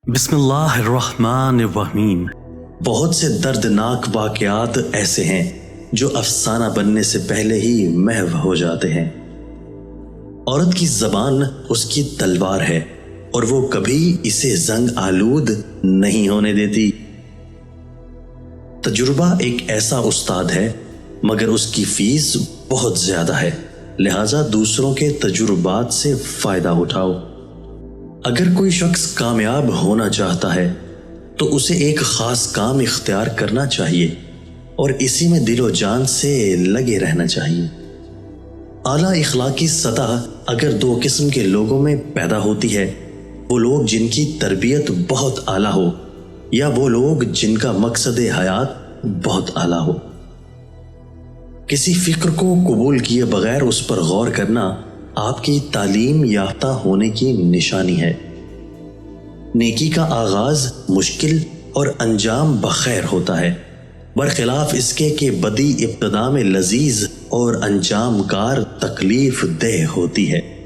بسم اللہ الرحمن الرحیم۔ بہت سے دردناک واقعات ایسے ہیں جو افسانہ بننے سے پہلے ہی محو ہو جاتے ہیں۔ عورت کی زبان اس کی تلوار ہے اور وہ کبھی اسے زنگ آلود نہیں ہونے دیتی۔ تجربہ ایک ایسا استاد ہے مگر اس کی فیس بہت زیادہ ہے، لہٰذا دوسروں کے تجربات سے فائدہ اٹھاؤ۔ اگر کوئی شخص کامیاب ہونا چاہتا ہے تو اسے ایک خاص کام اختیار کرنا چاہیے اور اسی میں دل و جان سے لگے رہنا چاہیے۔ اعلیٰ اخلاقی سطح اگر دو قسم کے لوگوں میں پیدا ہوتی ہے، وہ لوگ جن کی تربیت بہت اعلیٰ ہو یا وہ لوگ جن کا مقصد حیات بہت اعلیٰ ہو۔ کسی فکر کو قبول کیے بغیر اس پر غور کرنا آپ کی تعلیم یافتہ ہونے کی نشانی ہے۔ نیکی کا آغاز مشکل اور انجام بخیر ہوتا ہے، برخلاف اس کے کہ بدی ابتدا میں لذیذ اور انجام کار تکلیف دہ ہوتی ہے۔